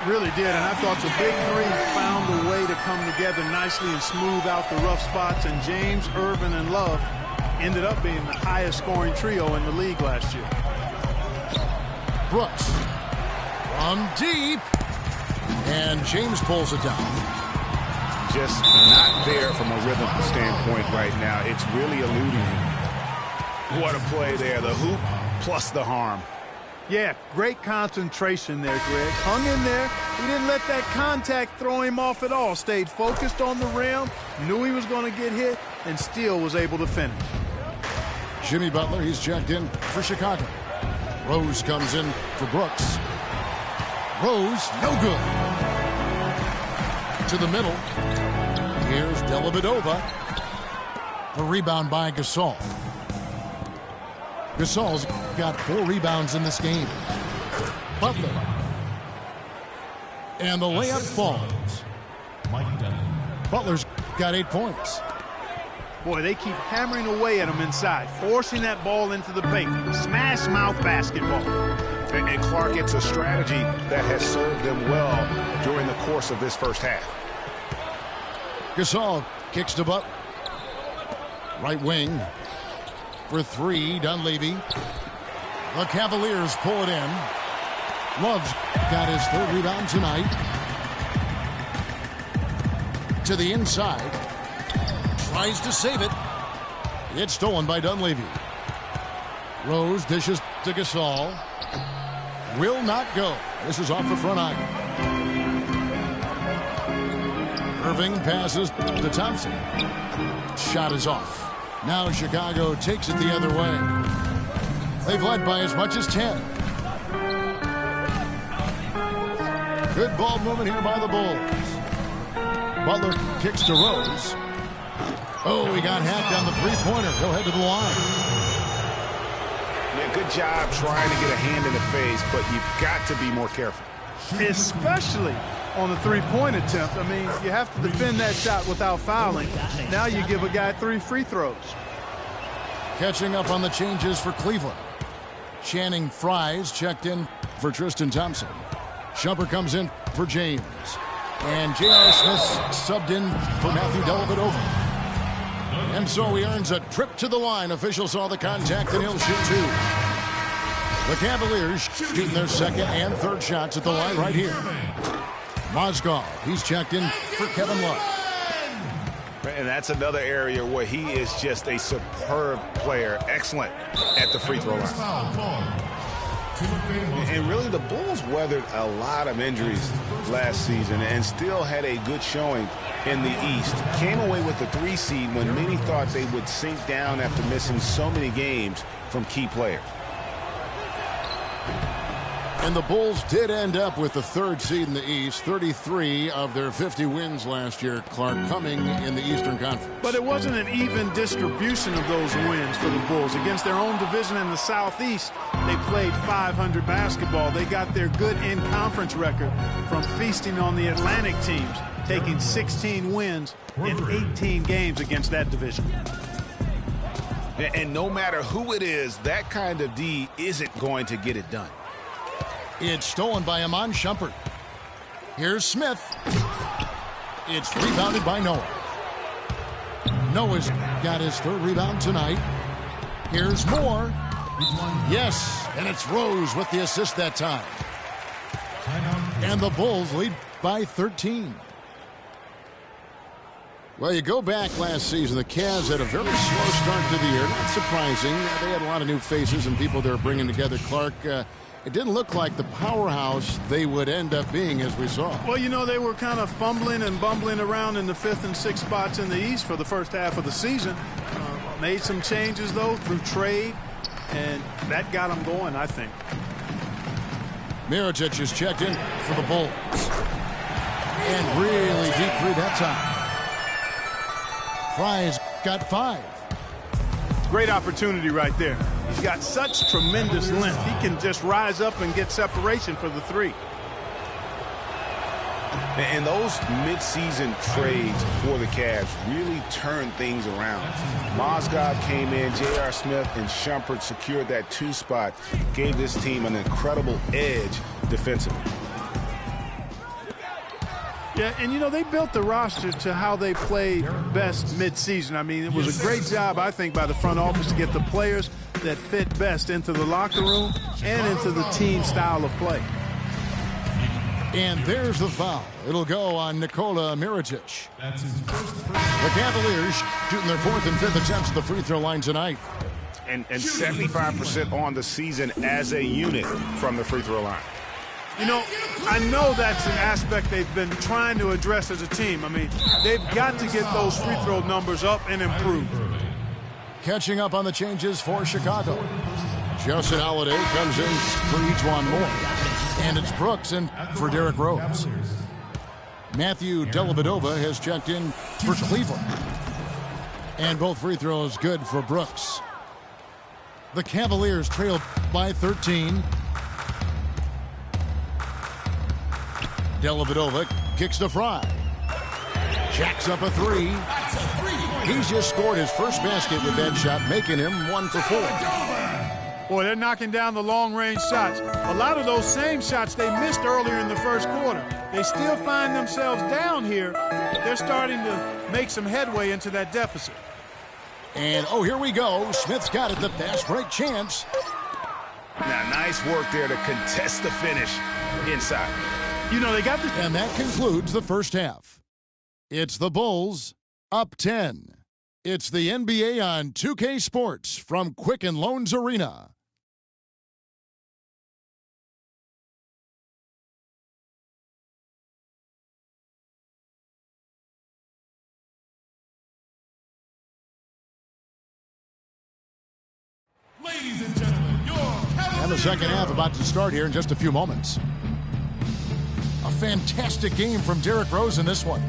Really did, and I thought the big three found a way to come together nicely and smooth out the rough spots, and James, Irvin, and Love ended up being the highest scoring trio in the league last year. Brooks from deep, and James pulls it down. Just not there from a rhythm standpoint right now. It's really eluding him. What a play there, the hoop plus the harm. Yeah, great concentration there, Greg. Hung in there. He didn't let that contact throw him off at all. Stayed focused on the rim, knew he was going to get hit, and still was able to finish. Jimmy Butler, he's checked in for Chicago. Rose comes in for Brooks. Rose, no good. To the middle. Here's Dellavedova. The rebound by Gasol. Gasol's got 4 rebounds in this game. Butler. And the layup falls. Butler's got 8 points. Boy, they keep hammering away at him inside, forcing that ball into the paint. Smash mouth basketball. And Clark, it's a strategy that has served them well during the course of this first half. Gasol kicks to Butler. Right wing. For 3, Dunleavy. The Cavaliers pull it in. Love's got his 3rd rebound tonight. To the inside. Tries to save it. It's stolen by Dunleavy. Rose dishes to Gasol. Will not go. This is off the front iron. Irving passes to Thompson. Shot is off. Now Chicago takes it the other way. They've led by as much as 10. Good ball movement here by the Bulls. Butler kicks to Rose. Oh, he got hacked on the three-pointer. He'll head to the line. Yeah, good job trying to get a hand in the face, but you've got to be more careful. Especially on the three-point attempt. I mean, you have to defend that shot without fouling. Now you give a guy 3 free throws. Catching up on the changes for Cleveland. Channing Frye's checked in for Tristan Thompson. Shumpert comes in for James. And J.R. Smith subbed in for Matthew Dellavedova. And so he earns a trip to the line. Official saw the contact and he'll shoot 2. The Cavaliers shooting their 2nd and 3rd shots at the line right here. Mozgov, he's checked in for Kevin Love. And that's another area where he is just a superb player. Excellent at the free throw line. And really, the Bulls weathered a lot of injuries last season and still had a good showing in the East. Came away with the 3 seed when many thought they would sink down after missing so many games from key players. And the Bulls did end up with the 3rd seed in the East. 33 of their 50 wins last year, Clark, coming in the Eastern Conference. But it wasn't an even distribution of those wins for the Bulls. Against their own division in the Southeast, they played .500 basketball. They got their good in-conference record from feasting on the Atlantic teams, taking 16 wins in 18 games against that division. And no matter who it is, that kind of D isn't going to get it done. It's stolen by Iman Shumpert. Here's Smith. It's rebounded by Noah. Noah's got his 3rd rebound tonight. Here's Moore. Yes, and it's Rose with the assist that time. And the Bulls lead by 13. Well, you go back last season, the Cavs had a very slow start to the year. Not surprising. They had a lot of new faces and people they were bringing together. Clark, it didn't look like the powerhouse they would end up being, as we saw. Well, you know, they were kind of fumbling and bumbling around in the 5th and 6th spots in the East for the first half of the season. Made some changes, though, through trade, and that got them going, I think. Mirotic is checked in for the Bulls. And really deep 3 that time. Frye's got 5. Great opportunity right there. He's got such tremendous length. He can just rise up and get separation for the 3. And those midseason trades for the Cavs really turned things around. Mozgov came in, J.R. Smith and Shumpert secured that 2 spot, gave this team an incredible edge defensively. Yeah, and, you know, they built the roster to how they play best mid-season. I mean, it was a great job, I think, by the front office to get the players that fit best into the locker room and into the team style of play. And there's the foul. It'll go on Nikola Mirotic. The Cavaliers shooting their 4th and 5th attempts at the free throw line tonight. And 75% on the season as a unit from the free throw line. You know, I know that's an aspect they've been trying to address as a team. I mean, they've got to get those free throw numbers up and improve. Catching up on the changes for Chicago. Justin Holiday comes in for Ejuan Moore. And it's Brooks in for Derrick Rose. Matthew Dellavedova has checked in for Cleveland. And both free throws good for Brooks. The Cavaliers trail by 13. Dellavedova kicks to Fry. Jacks up a 3. He's just scored his first basket with that shot, making him 1 for 4. Boy, they're knocking down the long-range shots. A lot of those same shots they missed earlier in the first quarter. They still find themselves down here, but they're starting to make some headway into that deficit. And, oh, here we go. Smith's got it, the fast break chance. Now, nice work there to contest the finish inside. You know, they got the... And that concludes the first half. It's the Bulls up 10. It's the NBA on 2K Sports from Quicken Loans Arena. Ladies and gentlemen, your And the second half about to start here in just a few moments. A fantastic game from Derrick Rose in this one.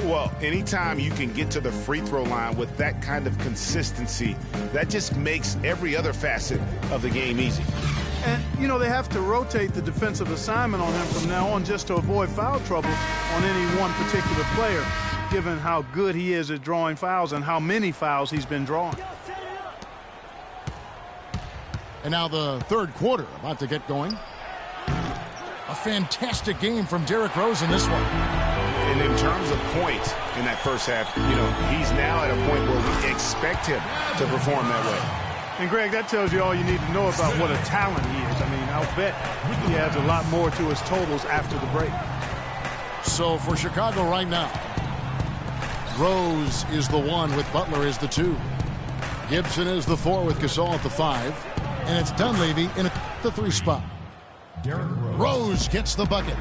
Well, anytime you can get to the free throw line with that kind of consistency, that just makes every other facet of the game easy. And, you know, they have to rotate the defensive assignment on him from now on just to avoid foul trouble on any one particular player, given how good he is at drawing fouls and how many fouls he's been drawing. And now the third quarter about to get going. A fantastic game from Derrick Rose in this one. And in terms of points in that first half, you know, he's now at a point where we expect him to perform that way. And, Greg, that tells you all you need to know about what a talent he is. I mean, I'll bet he adds a lot more to his totals after the break. So for Chicago right now, Rose is the 1 with Butler as the 2. Gibson is the 4 with Gasol at the 5. And it's Dunleavy in the 3 spot. Rose gets the bucket.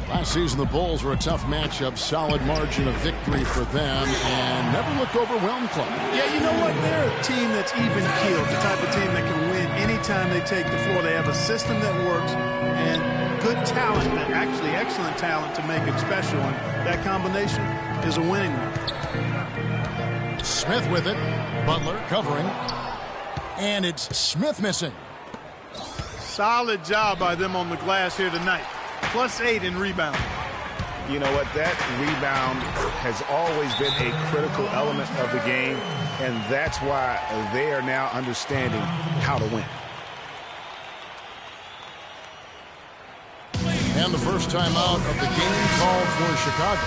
Last season, the Bulls were a tough matchup, solid margin of victory for them, and never looked overwhelmed, Club. Yeah, you know what? They're a team that's even-keeled, the type of team that can win anytime they take the floor. They have a system that works and good talent, actually excellent talent to make it special, and that combination is a winning one. Smith with it. Butler covering. And it's Smith missing. Solid job by them on the glass here tonight. +8 in rebound. You know what? That rebound has always been a critical element of the game, and that's why they are now understanding how to win. And the first time out of the game called for Chicago.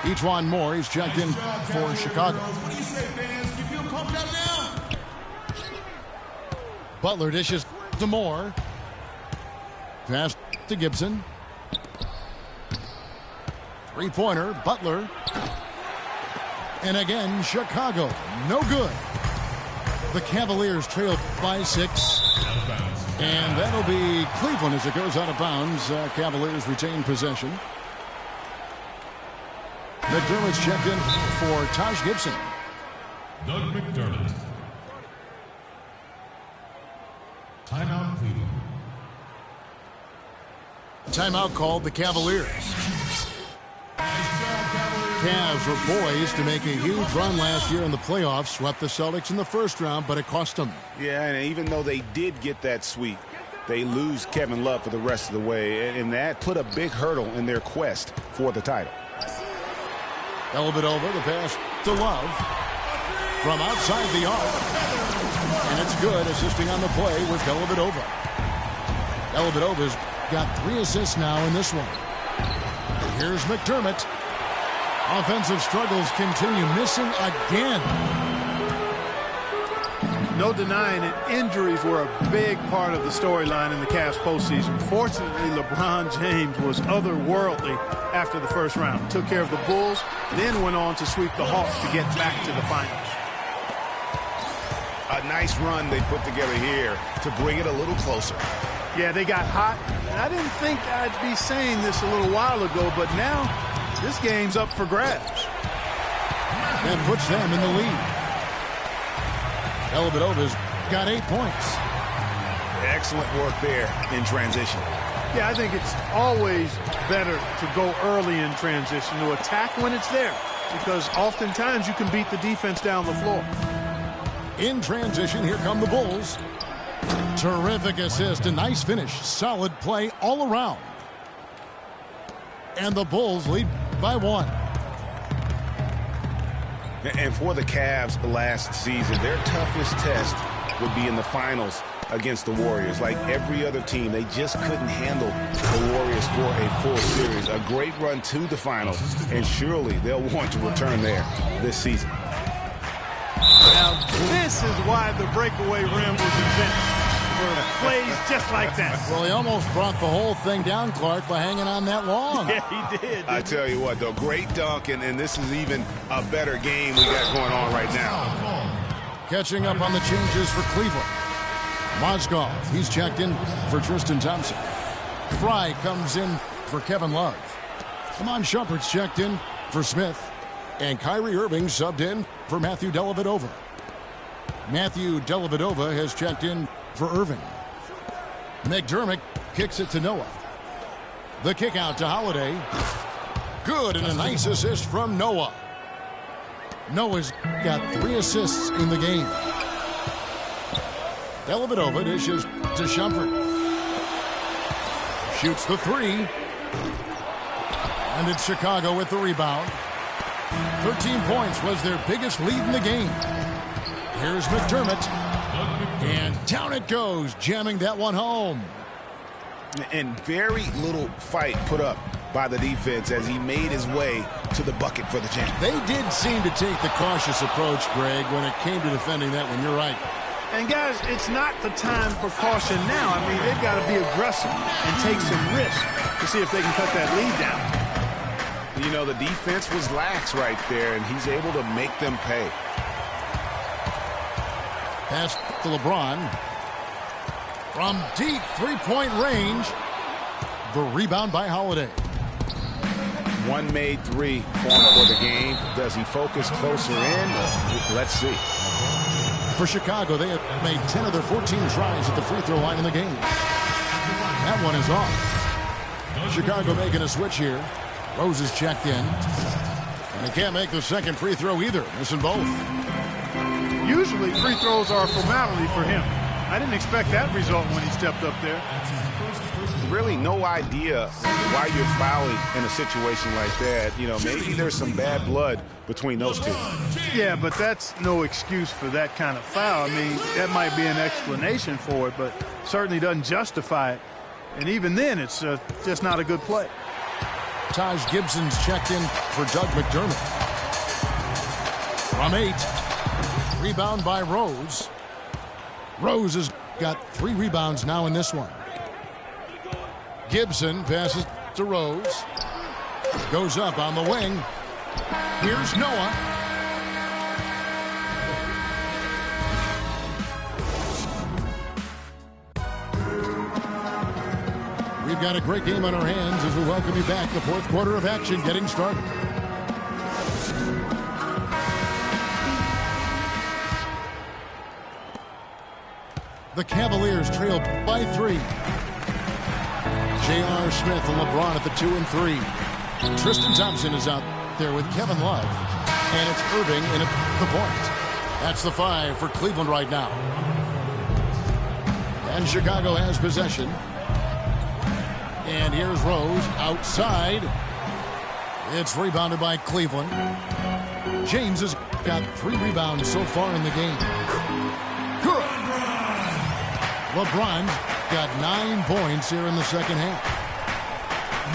Ejuan Moore, he's checked in for Chicago. What do you say, fans? You feel pumped up now? Butler dishes to Moore. Pass to Gibson. Three-pointer, Butler. And again, Chicago, no good. The Cavaliers trail by 6. And that'll be Cleveland as it goes out of bounds. Cavaliers retain possession. McDermott's checked in for Taj Gibson. Doug McDermott. Timeout, Cleveland. Timeout called the Cavaliers. Cavs were poised to make a huge run last year in the playoffs. Swept the Celtics in the first round, but it cost them. Yeah, and even though they did get that sweep, they lose Kevin Love for the rest of the way, and that put a big hurdle in their quest for the title. Dellavedova, the pass to Love from outside the arc. And it's good, assisting on the play with Dellavedova. Dellavedova's got 3 assists now in this one. Here's McDermott. Offensive struggles continue, missing again. No denying it, injuries were a big part of the storyline in the Cavs postseason. Fortunately, LeBron James was otherworldly after the first round. Took care of the Bulls, then went on to sweep the Hawks to get back to the finals. A nice run they put together here to bring it a little closer. Yeah, they got hot. And I didn't think I'd be saying this a little while ago, but now this game's up for grabs. That puts them in the lead. Dellavedova's got 8 points. Excellent work there in transition. Yeah, I think it's always better to go early in transition, to attack when it's there, because oftentimes you can beat the defense down the floor. In transition, here come the Bulls. Terrific assist, a nice finish, solid play all around. And the Bulls lead by 1. And for the Cavs last season, their toughest test would be in the finals against the Warriors. Like every other team, they just couldn't handle the Warriors for a full series. A great run to the finals, and surely they'll want to return there this season. Now, this is why the breakaway rim was invented, for plays just like that. Well, he almost brought the whole thing down, Clark, by hanging on that long. Yeah, he did. I tell you what, though, great dunk, and this is even a better game we got going on right now. Catching up on the changes for Cleveland. Mozgov, he's checked in for Tristan Thompson. Fry comes in for Kevin Love. Amon Shumpert's checked in for Smith. And Kyrie Irving subbed in for Matthew Dellavedova. Matthew Dellavedova has checked in for Irving. McDermott kicks it to Noah. The kick out to Holiday. Good, and a nice assist from Noah. Noah's got 3 assists in the game. Dellavedova dishes to Shumpert. Shoots the 3. And it's Chicago with the rebound. 13 points was their biggest lead in the game. Here's McDermott. And down it goes, jamming that one home. And very little fight put up by the defense as he made his way to the bucket for the jam. They did seem to take the cautious approach, Greg, when it came to defending that one. You're right. And, guys, it's not the time for caution now. I mean, they've got to be aggressive and take some risk to see if they can cut that lead down. You know, the defense was lax right there, and he's able to make them pay. Pass to LeBron. From deep three-point range. The rebound by Holiday. One made 3 for him for the game. Does he focus closer in? Let's see. For Chicago, they have made 10 of their 14 tries at the free throw line in the game. That one is off. Chicago making a switch here. Rose is checked in. And he can't make the second free throw either. Missing both. Usually free throws are a formality for him. I didn't expect that result when he stepped up there. Really no idea why you're fouling in a situation like that. You know, maybe there's some bad blood between those two. Yeah, but that's no excuse for that kind of foul. I mean, that might be an explanation for it, but certainly doesn't justify it. And even then, it's just not a good play. Taj Gibson's checked in for Doug McDermott. From 8. Rebound by Rose. Rose has got 3 rebounds now in this one. Gibson passes to Rose. Goes up on the wing. Here's Noah. We've got a great game on our hands as we welcome you back. The 4th quarter of action getting started. The Cavaliers trail by 3. J.R. Smith and LeBron at the 2 and 3. Tristan Thompson is out there with Kevin Love. And it's Irving in at the point. That's the 5 for Cleveland right now. And Chicago has possession. And here's Rose outside. It's rebounded by Cleveland. James has got 3 rebounds so far in the game. Good. LeBron got 9 points here in the second half.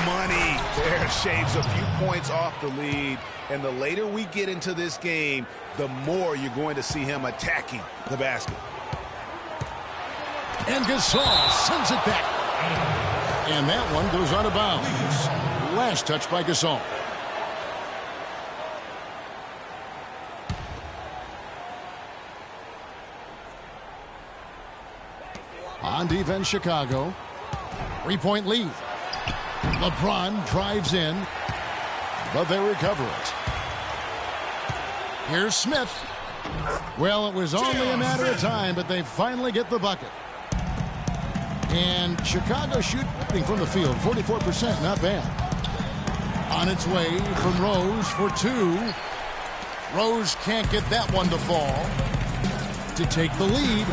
Money there shaves a few points off the lead. And the later we get into this game, the more you're going to see him attacking the basket. And Gasol sends it back. And that one goes out of bounds. Last touch by Gasol. On defense, Chicago. 3-point lead. LeBron drives in, but they recover it. Here's Smith. Well, it was only a matter of time, but they finally get the bucket. And Chicago shooting from the field, 44%, not bad. On its way from Rose for 2. Rose can't get that one to fall to take the lead.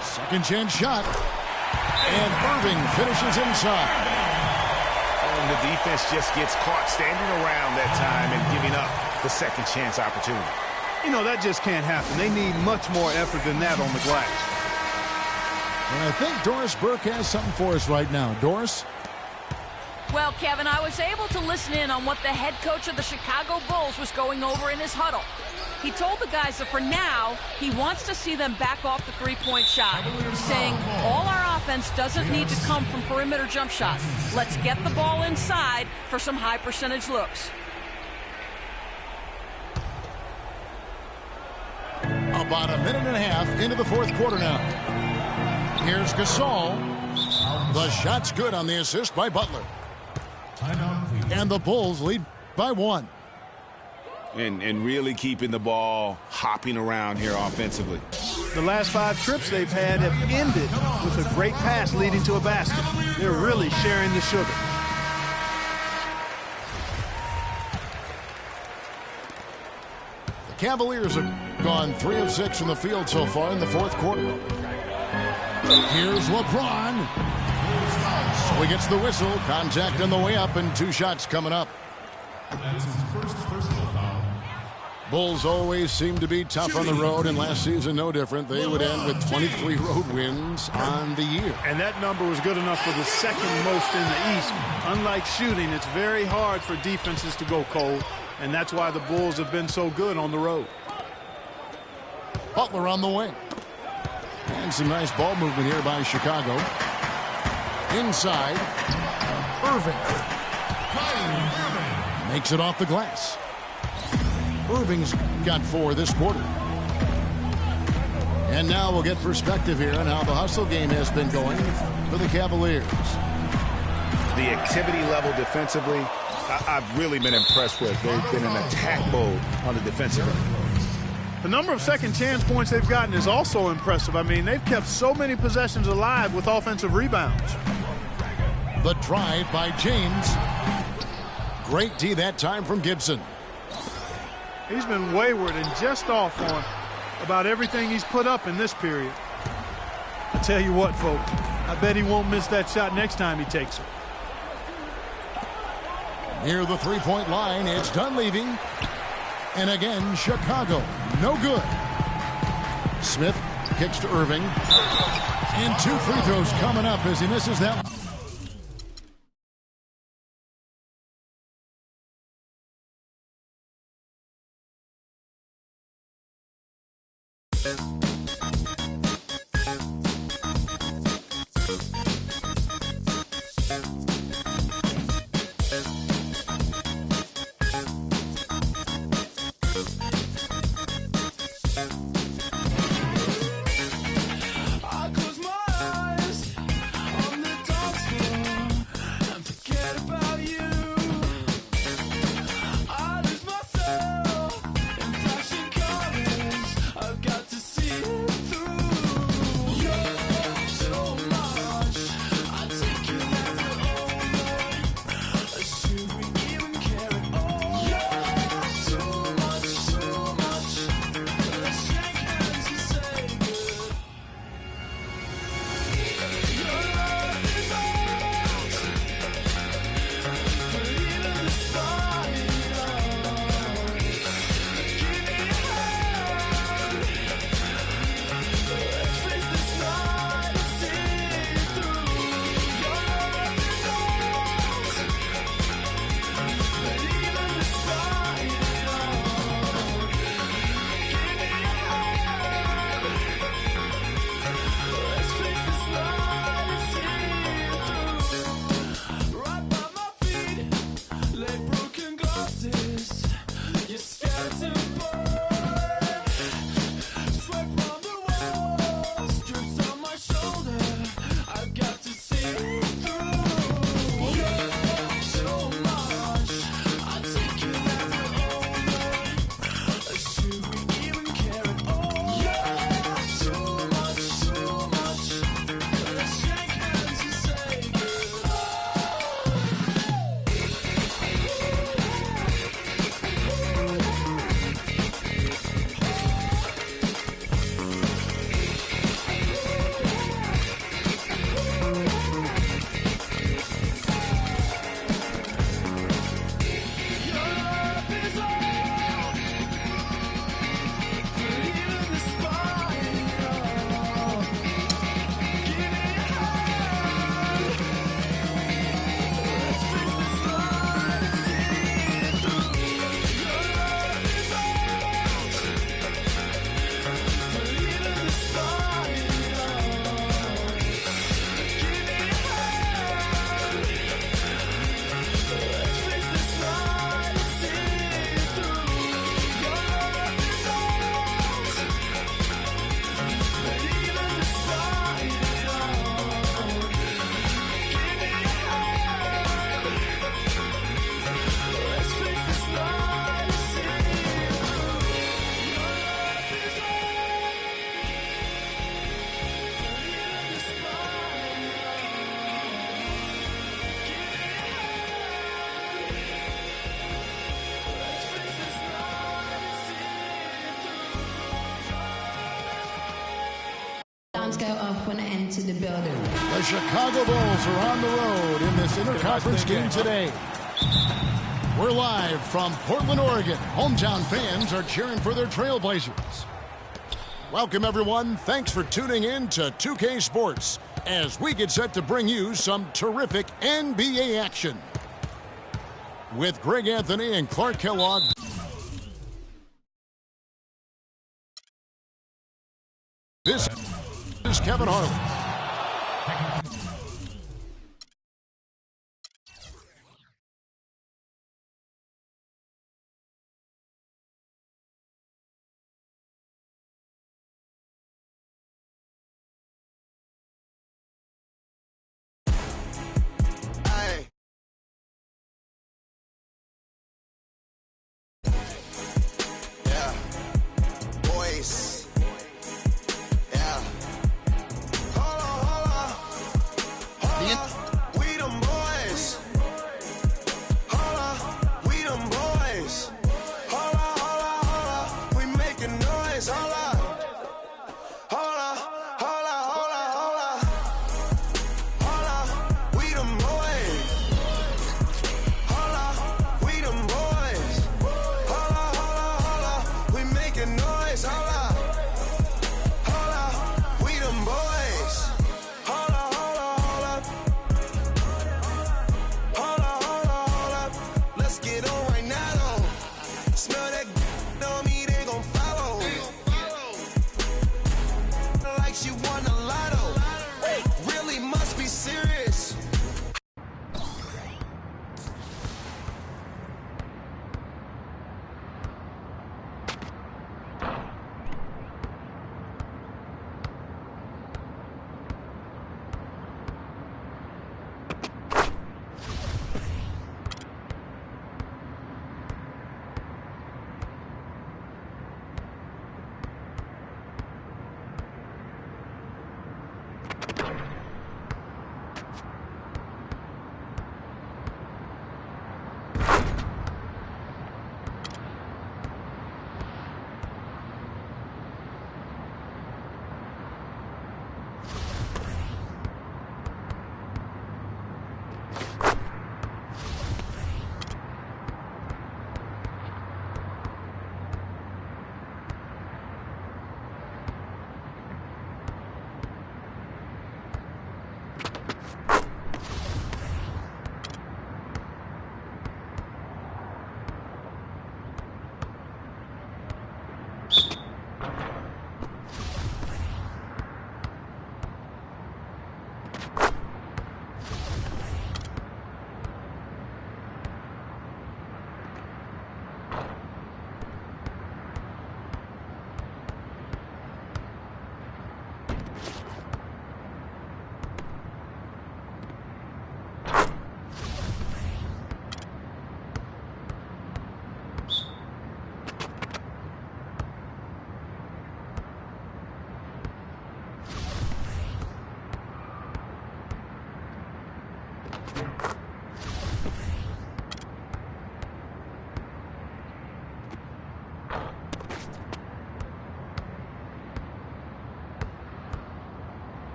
Second chance shot. And Irving finishes inside. And the defense just gets caught standing around that time and giving up the second chance opportunity. You know, that just can't happen. They need much more effort than that on the glass. And I think Doris Burke has something for us right now. Doris? Well, Kevin, I was able to listen in on what the head coach of the Chicago Bulls was going over in his huddle. He told the guys that for now, he wants to see them back off the three-point shot, saying all our offense doesn't need to come from perimeter jump shots. Let's get the ball inside for some high-percentage looks. About a minute and a half into the fourth quarter now. Here's Gasol. The shot's good on the assist by Butler. And the Bulls lead by 1. And really keeping the ball hopping around here offensively. The last 5 trips they've had have ended with a great pass leading to a basket. They're really sharing the sugar. The Cavaliers have gone 3 of 6 from the field so far in the fourth quarter. Here's LeBron. So he gets the whistle. Contact on the way up and 2 shots coming up. That's his first personal foul. Bulls always seem to be tough on the road, and last season no different. They would end with 23 road wins on the year. And that number was good enough for the second most in the East. Unlike shooting, it's very hard for defenses to go cold, and that's why the Bulls have been so good on the road. Butler on the wing. And some nice ball movement here by Chicago. Inside, Irving. Makes it off the glass. Irving's got 4 this quarter. And now we'll get perspective here on how the hustle game has been going for the Cavaliers. The activity level defensively, I've really been impressed with. They've been in attack mode on the defensive end. The number of second chance points they've gotten is also impressive. I mean, they've kept so many possessions alive with offensive rebounds. The drive by James. Great D that time from Gibson. He's been wayward and just off on about everything he's put up in this period. I tell you what, folks, I bet he won't miss that shot next time he takes it. Near the three-point line, it's Dunleavy. And again, Chicago, no good. Smith kicks to Irving. And 2 free throws coming up as he misses that one. Go off when I enter the building. The Chicago Bulls are on the road in this interconference game today. We're live from Portland, Oregon. Hometown fans are cheering for their Trailblazers. Welcome, everyone. Thanks for tuning in to 2K Sports as we get set to bring you some terrific NBA action. With Greg Anthony and Clark Kellogg. This is Kevin Harlan.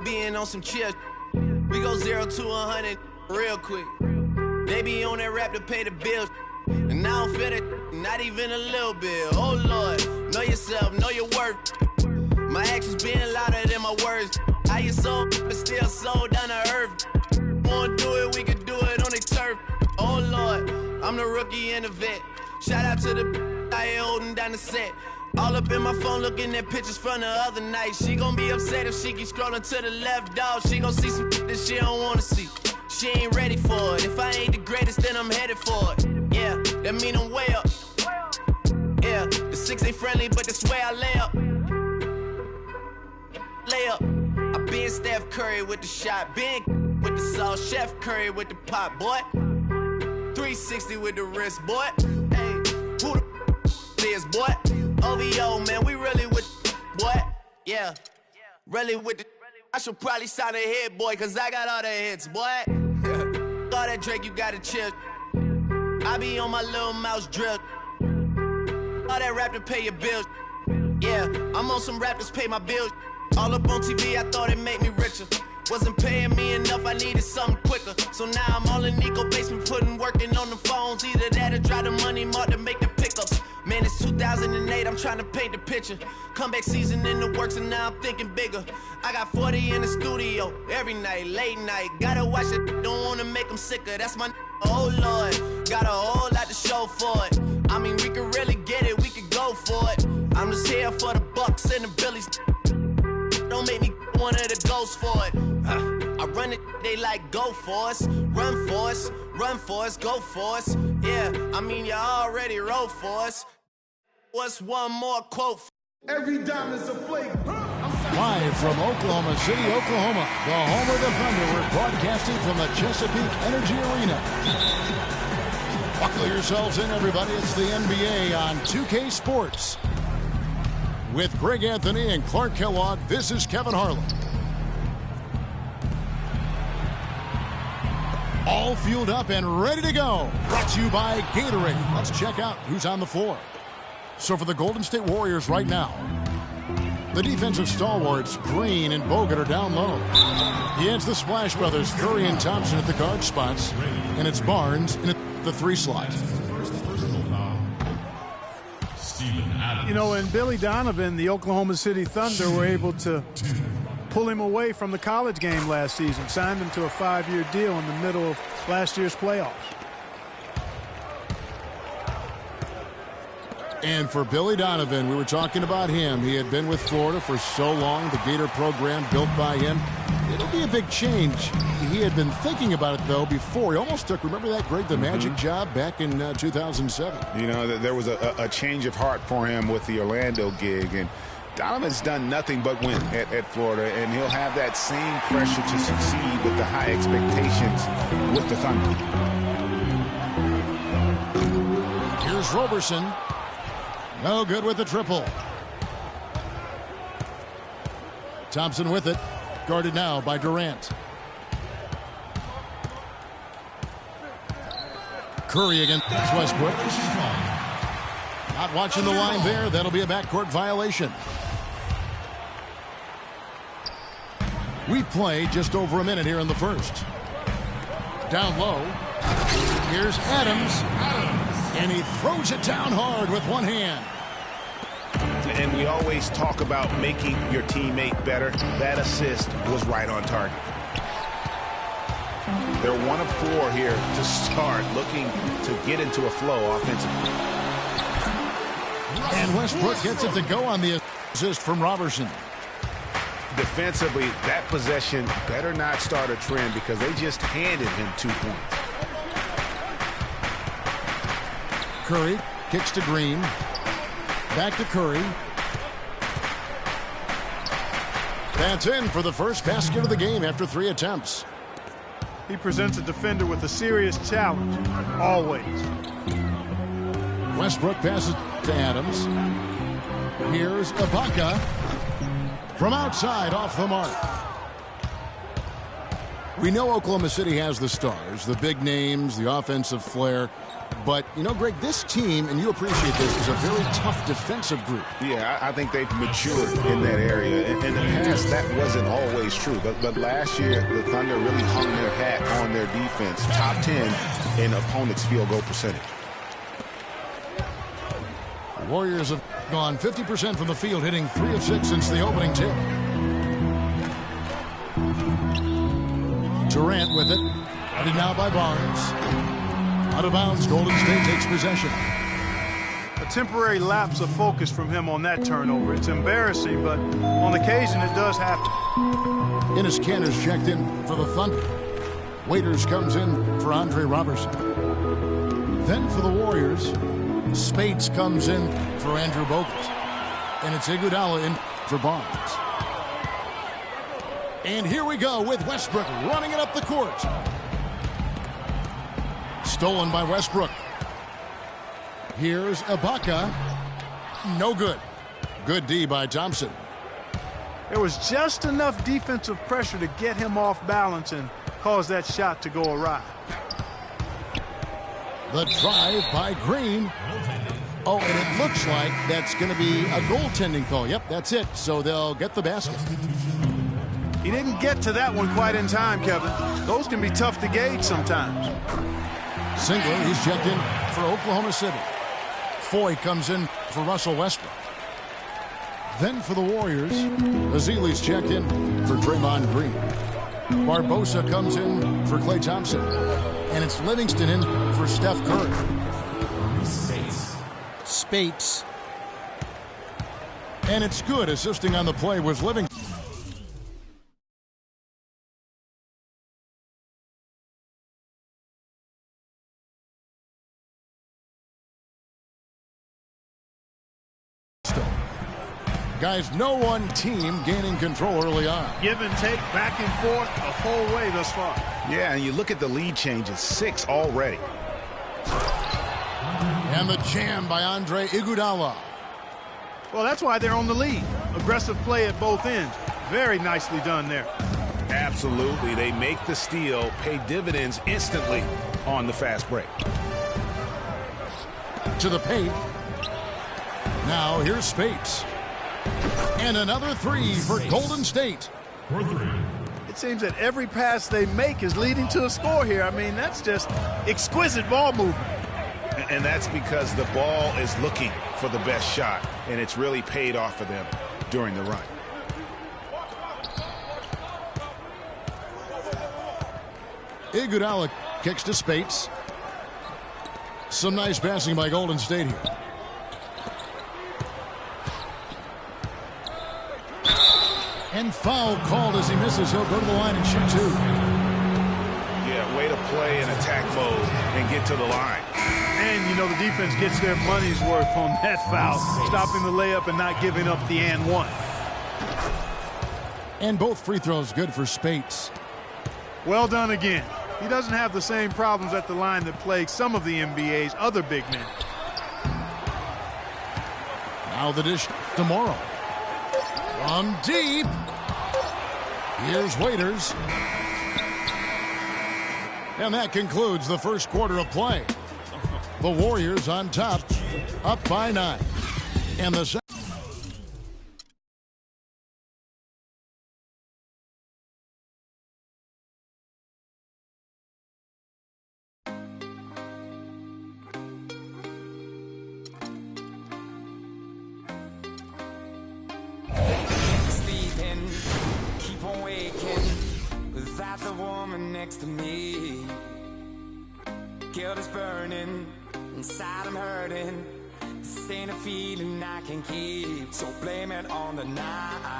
being on some chill. We go 0 to 100 real quick. They be on that rap to pay the bills. And I don't feel it, not even a little bit. Oh Lord, know yourself, know your worth. My actions being louder than my words. How you sold, but still sold down to earth. Wanna do it, we can do it on the turf. Oh Lord, I'm the rookie and the vet. Shout out to the I ain't holding down the set. All up in my phone looking at pictures from the other night. She gon' be upset if she keep scrolling to the left, dog. She gon' see some that she don't wanna see. She ain't ready for it. If I ain't the greatest, then I'm headed for it. Yeah, that mean I'm way up. Yeah, the 6 ain't friendly, but that's where I lay up. Lay up. I been Steph Curry with the shot. Been with the sauce. Chef Curry with the pop, boy. 360 with the wrist, boy. Hey, who the is, boy? OVO, man, we really with boy. Yeah, really with the. I should probably sign a hit, boy, cause I got all the hits, boy. All that Drake, you gotta chill. I be on my little mouse drill. All that rap to pay your bills. Yeah, I'm on some rap to pay my bills. All up on TV, I thought it made me richer. Wasn't paying me enough, I needed something quicker. So now I'm all in Nico basement, working on the phones. Either that or try the money mark to make the pickups. Man, it's 2008, I'm trying to paint the picture. Comeback season in the works and now I'm thinking bigger. I got 40 in the studio, every night, late night. Gotta watch it, don't wanna make them sicker. That's my oh Lord, got a whole lot to show for it. I mean, we could really get it, we could go for it. I'm just here for the Bucks and the Billies. Don't make me one of the ghosts for it. I run it, they like go for us. Run for us, run for us, go for us. Yeah, I mean you already wrote for us. What's one more quote? Every dime is a flake. Live from Oklahoma City, Oklahoma, the home of the Thunder. We're broadcasting from the Chesapeake Energy Arena. Buckle yourselves in, everybody. It's the NBA on 2K Sports. With Greg Anthony and Clark Kellogg, this is Kevin Harlan. All fueled up and ready to go. Brought to you by Gatorade. Let's check out who's on the floor. So for the Golden State Warriors right now, the defensive stalwarts, Green and Bogut, are down low. Against the Splash Brothers, Curry and Thompson at the guard spots, and it's Barnes in the 3 slot. You know, and Billy Donovan, the Oklahoma City Thunder, were able to pull him away from the college game last season, signed him to a 5-year deal in the middle of last year's playoffs. And for Billy Donovan, we were talking about him. He had been with Florida for so long, the Gator program built by him. It'll be a big change. He had been thinking about it, though, before. He almost took, remember that Greg, the Magic job back in 2007? You know, there was a change of heart for him with the Orlando gig. And Donovan's done nothing but win at Florida, and he'll have that same pressure to succeed with the high expectations with the Thunder. Here's Roberson. No good with the triple. Thompson with it. Guarded now by Durant. Curry against Westbrook. Not watching the line there. That'll be a backcourt violation. We've played just over a minute here in the first. Down low. Here's Adams. And he throws it down hard with one hand. And we always talk about making your teammate better. That assist was right on target. They're 1 of 4 here to start, looking to get into a flow offensively. And Westbrook gets it to go on the assist from Robertson. Defensively, that possession better not start a trend because they just handed him 2 points. Curry kicks to Green. Back to Curry. That's in for the first basket of the game after 3 attempts. He presents a defender with a serious challenge, always. Westbrook passes to Adams. Here's Ibaka. From outside, off the mark. We know Oklahoma City has the stars, the big names, the offensive flair. But, you know, Greg, this team, and you appreciate this, is a very tough defensive group. Yeah, I think they've matured in that area. In the past, that wasn't always true. But last year, the Thunder really hung their hat on their defense. Top 10 in opponents' field goal percentage. The Warriors have gone 50% from the field, hitting 3 of 6 since the opening tip. Durant with it. Headed now by Barnes. Out of bounds, Golden State takes possession. A temporary lapse of focus from him on that turnover. It's embarrassing, but on occasion it does happen. Enes Kanter's checked in for the Thunder. Waiters comes in for Andre Robertson. Then for the Warriors, Spates comes in for Andrew Bogut. And it's Iguodala in for Barnes. And here we go with Westbrook running it up the court. Stolen by Westbrook. Here's Ibaka. No good. Good D by Thompson. There was just enough defensive pressure to get him off balance and cause that shot to go awry. The drive by Green. Oh, and it looks like that's going to be a goaltending call. Yep, that's it. So they'll get the basket. He didn't get to that one quite in time, Kevin. Those can be tough to gauge sometimes. Singler, he's checked in for Oklahoma City. Foy comes in for Russell Westbrook. Then for the Warriors, Azili's checked in for Draymond Green. Barbosa comes in for Klay Thompson. And it's Livingston in for Steph Curry. Spates. And it's good. Assisting on the play was Livingston. Guys, no one team gaining control early on. Give and take, back and forth, the whole way thus far. Yeah, and you look at the lead changes, 6 already. And the jam by Andre Iguodala. Well, that's why they're on the lead. Aggressive play at both ends. Very nicely done there. Absolutely. They make the steal, pay dividends instantly on the fast break. To the paint. Now here's Spates. And another 3 for Golden State. It seems that every pass they make is leading to a score here. I mean, that's just exquisite ball movement. And that's because the ball is looking for the best shot, and it's really paid off for them during the run. Iguodala kicks to Spates. Some nice passing by Golden State here. And foul called as he misses. He'll go to the line and shoot 2. Yeah, way to play in attack mode and get to the line. And, you know, the defense gets their money's worth on that foul, stopping the layup and not giving up the and one. And both free throws good for Spates. Well done again. He doesn't have the same problems at the line that plague some of the NBA's other big men. Now the dish tomorrow. From deep. Here's Waiters. And that concludes the first quarter of play. The Warriors on top, up by 9. And the second. Next to me, guilt is burning, inside I'm hurting. This ain't a feeling I can keep, so blame it on the night.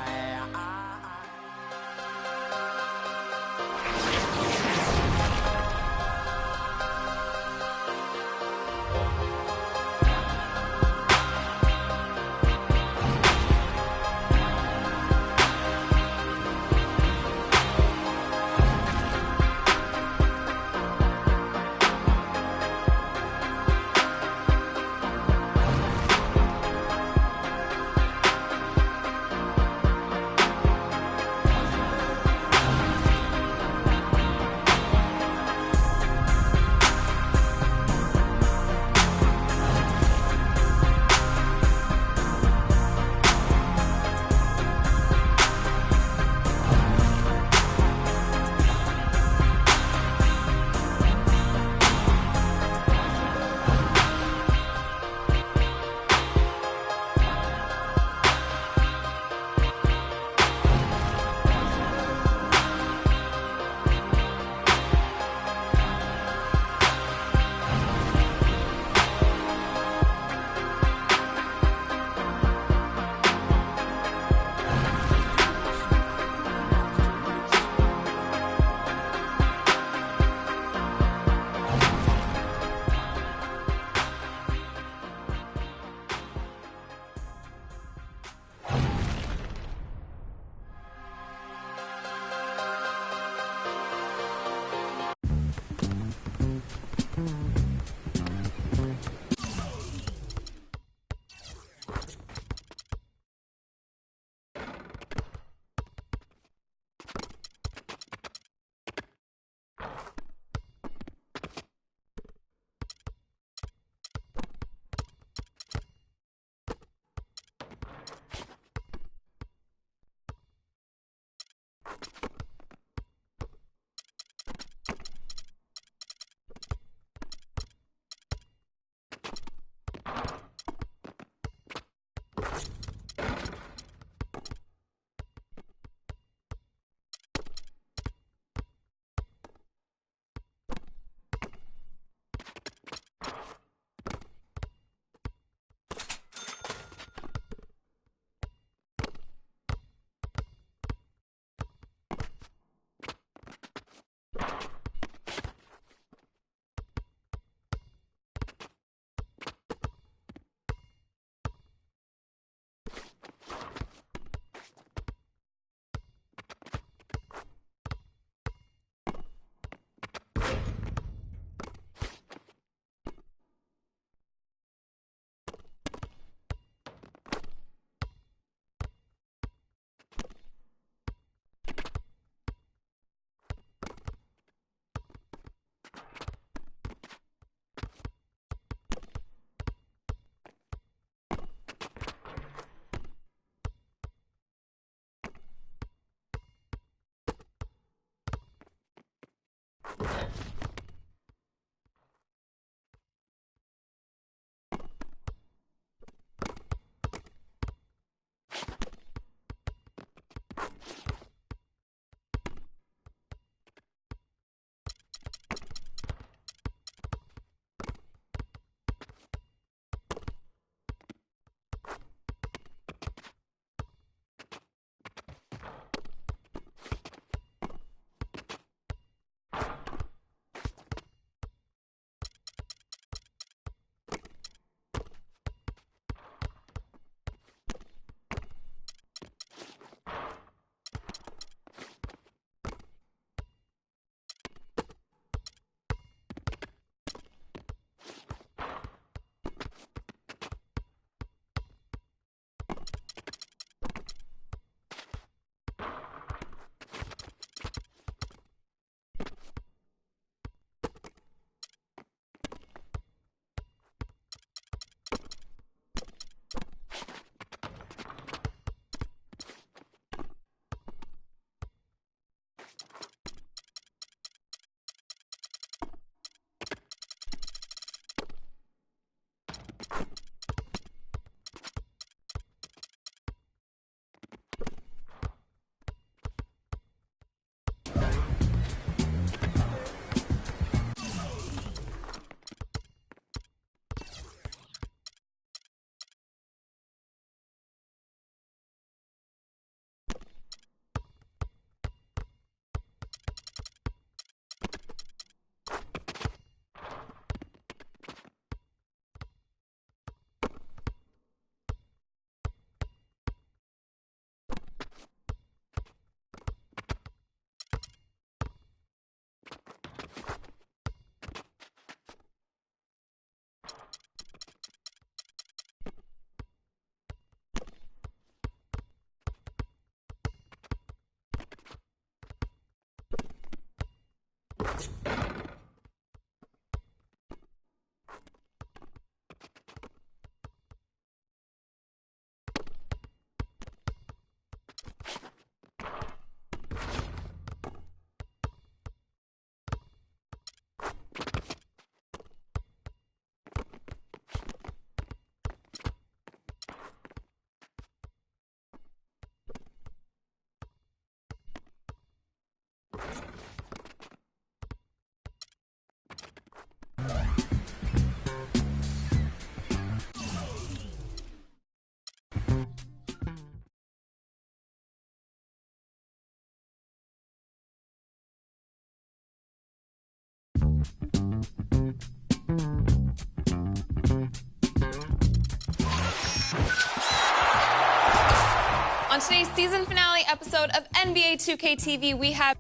On today's season finale episode of NBA 2K TV, we have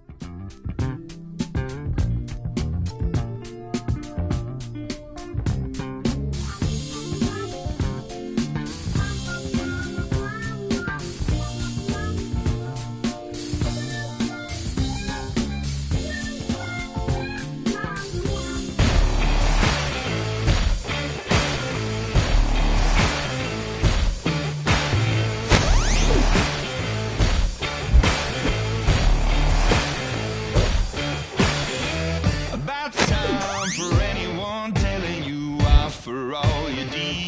About time for anyone telling you off for all your deeds.